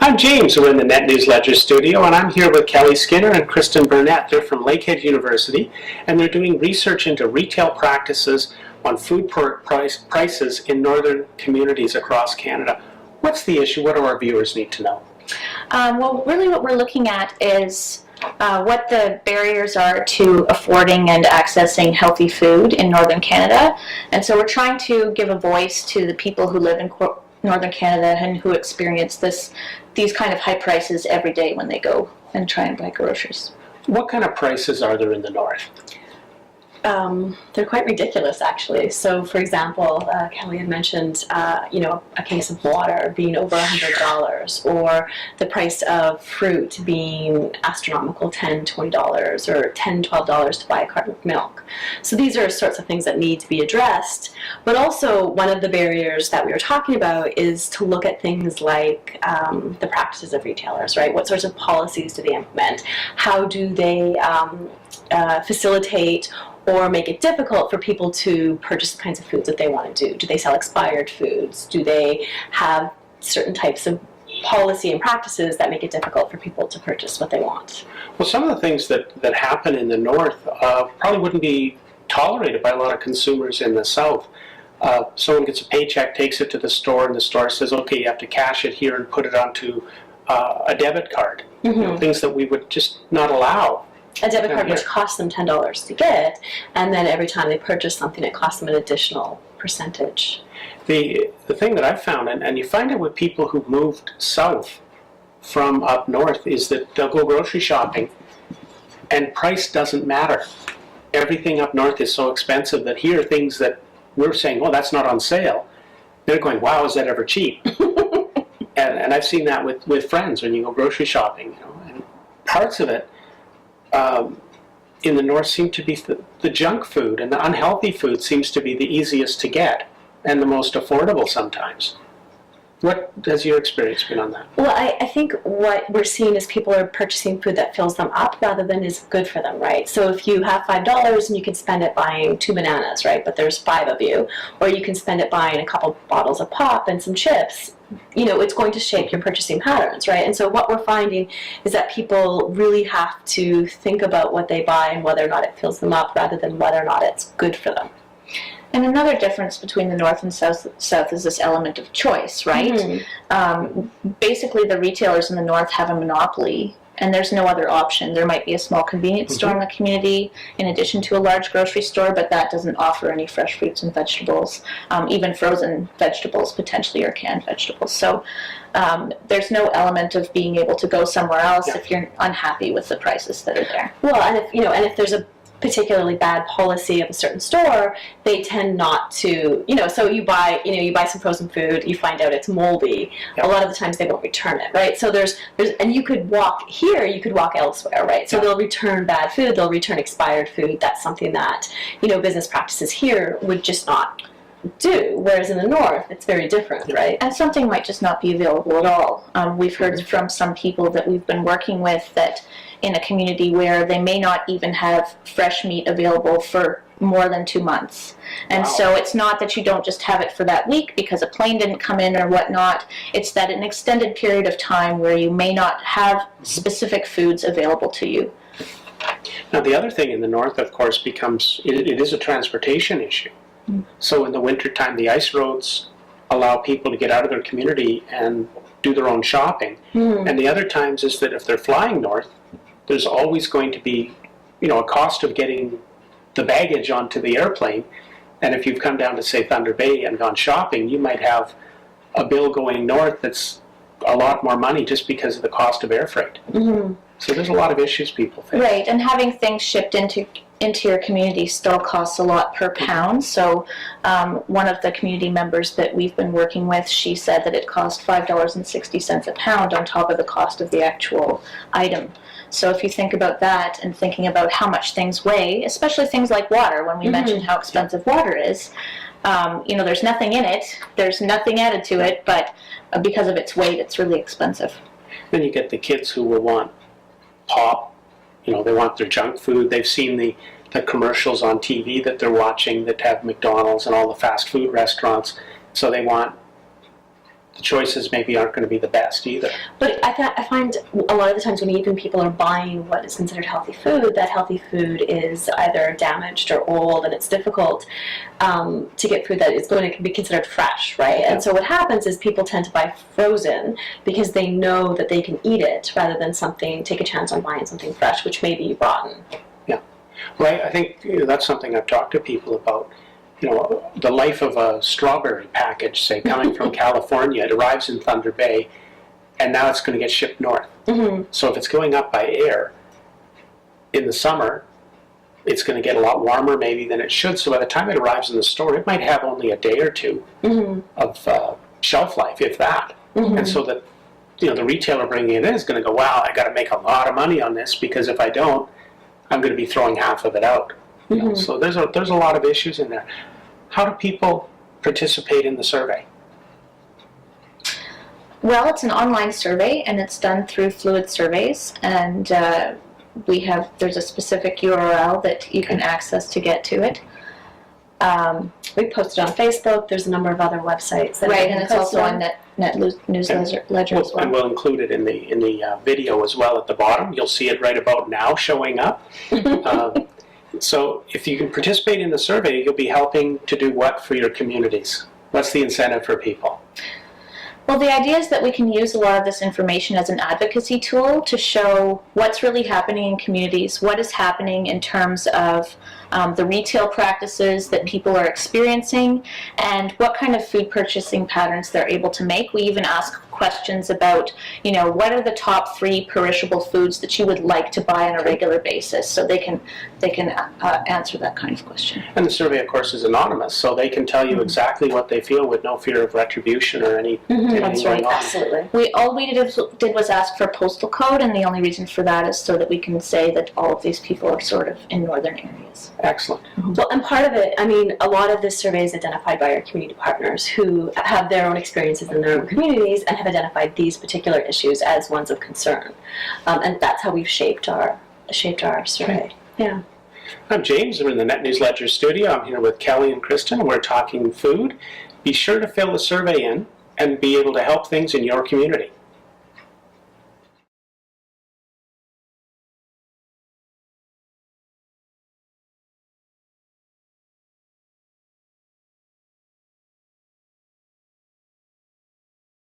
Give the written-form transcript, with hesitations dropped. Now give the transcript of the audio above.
I'm James. We're in the Net News Ledger studio, and I'm here with Kelly Skinner and Kristen Burnett. They're from Lakehead University, and they're doing research into retail practices on food prices in northern communities across Canada. What's the issue? What do our viewers need to know? Well, really what we're looking at is what the barriers are to affording and accessing healthy food in northern Canada. And so we're trying to give a voice to the people who live in northern Canada and who experience these kind of high prices every day when they go and try and buy groceries. What kind of prices are there in the north? They're quite ridiculous, actually. So, for example, Kelly had mentioned, a case of water being over $100, or the price of fruit being astronomical, $10, $20, or $10, $12 to buy a carton of milk. So these are sorts of things that need to be addressed. But also, one of the barriers that we were talking about is to look at things like the practices of retailers, right? What sorts of policies do they implement? How do they facilitate or make it difficult for people to purchase the kinds of foods that they want to do? Do they sell expired foods? Do they have certain types of policy and practices that make it difficult for people to purchase what they want? Well, some of the things that happen in the north probably wouldn't be tolerated by a lot of consumers in the south. Someone gets a paycheck, takes it to the store, and the store says, okay, you have to cash it here and put it onto a debit card. Mm-hmm. Things that we would just not allow. A debit card which costs them $10 to get, and then every time they purchase something, it costs them an additional percentage. The thing that I've found, and you find it with people who've moved south from up north, is that they'll go grocery shopping, and price doesn't matter. Everything up north is so expensive that here, things that we're saying, oh, that's not on sale, they're going, wow, is that ever cheap? and I've seen that with friends when you go grocery shopping. And parts of it, in the north seem to be the junk food, and the unhealthy food seems to be the easiest to get and the most affordable sometimes. What has your experience been on that? Well, I think what we're seeing is people are purchasing food that fills them up rather than is good for them, right? So if you have $5 and you can spend it buying 2 bananas, right, but there's 5 of you, or you can spend it buying a couple bottles of pop and some chips, it's going to shape your purchasing patterns, right? And so what we're finding is that people really have to think about what they buy and whether or not it fills them up rather than whether or not it's good for them. And another difference between the north and south is this element of choice, right? Mm-hmm. Basically, the retailers in the north have a monopoly, and there's no other option. There might be a small convenience store in the community in addition to a large grocery store, but that doesn't offer any fresh fruits and vegetables, even frozen vegetables potentially, or canned vegetables. So there's no element of being able to go somewhere else if you're unhappy with the prices that are there. Well, and if there's a particularly bad policy of a certain store, they tend not to, so you buy some frozen food, you find out it's moldy. A lot of the times they won't return it, right? So there's and you could walk here, you could walk elsewhere, right? So they'll return bad food, they'll return expired food. That's something that, business practices here would just not do, whereas in the north it's very different, right? And something might just not be available at all. We've heard from some people that we've been working with that in a community where they may not even have fresh meat available for more than 2 months. And so it's not that you don't just have it for that week because a plane didn't come in or whatnot. It's that an extended period of time where you may not have specific foods available to you. Now, the other thing in the north, of course, becomes, it is a transportation issue. So in the wintertime, the ice roads allow people to get out of their community and do their own shopping. And the other times is that if they're flying north, there's always going to be, a cost of getting the baggage onto the airplane. And if you've come down to, say, Thunder Bay and gone shopping, you might have a bill going north that's a lot more money just because of the cost of air freight. Mm-hmm. So there's a lot of issues people face. Right, and having things shipped into your community still costs a lot per pound. So one of the community members that we've been working with, she said that it cost $5.60 a pound on top of the cost of the actual item. So if you think about that and thinking about how much things weigh, especially things like water, when we mentioned how expensive water is, there's nothing in it, there's nothing added to it, but because of its weight, it's really expensive. Then you get the kids who will want pop, they want their junk food. They've seen the commercials on TV that they're watching that have McDonald's and all the fast food restaurants, so they want the choices maybe aren't going to be the best either. But I find a lot of the times when even people are buying what is considered healthy food, that healthy food is either damaged or old, and it's difficult to get food that is going to be considered fresh, right? And so what happens is people tend to buy frozen because they know that they can eat it rather than take a chance on buying something fresh, which may be rotten. Yeah. Well, I think that's something I've talked to people about. The life of a strawberry package, say, coming from California, it arrives in Thunder Bay, and now it's going to get shipped north. Mm-hmm. So if it's going up by air in the summer, it's going to get a lot warmer maybe than it should. So by the time it arrives in the store, it might have only a day or two of shelf life, if that. And so that the retailer bringing it in is going to go, wow, I got to make a lot of money on this, because if I don't, I'm going to be throwing half of it out. So there's a lot of issues in there. How do people participate in the survey? Well, it's an online survey, and it's done through Fluid Surveys, and there's a specific URL that you can access to get to it. We posted on Facebook. There's a number of other websites that Right, and it's also on Net Newsletter as well. And we'll include it in the video as well at the bottom. You'll see it right about now showing up. So if you can participate in the survey, you'll be helping to do what for your communities? What's the incentive for people? Well, the idea is that we can use a lot of this information as an advocacy tool to show what's really happening in communities, what is happening in terms of the retail practices that people are experiencing, and what kind of food purchasing patterns they're able to make. We even ask questions about, what are the top 3 perishable foods that you would like to buy on a regular basis, so they can answer that kind of question. And the survey, of course, is anonymous, so they can tell you exactly what they feel with no fear of retribution or anything That's going right, on. absolutely. All we did was ask for postal code, and the only reason for that is so that we can say that all of these people are sort of in northern areas. Excellent. Well, and part of it, a lot of this survey is identified by our community partners who have their own experiences in their own communities and have identified these particular issues as ones of concern. And that's how we've shaped our survey. Yeah. I'm James. We're in the Net News Ledger studio. I'm here with Kelly and Kristen. We're talking food. Be sure to fill the survey in and be able to help things in your community.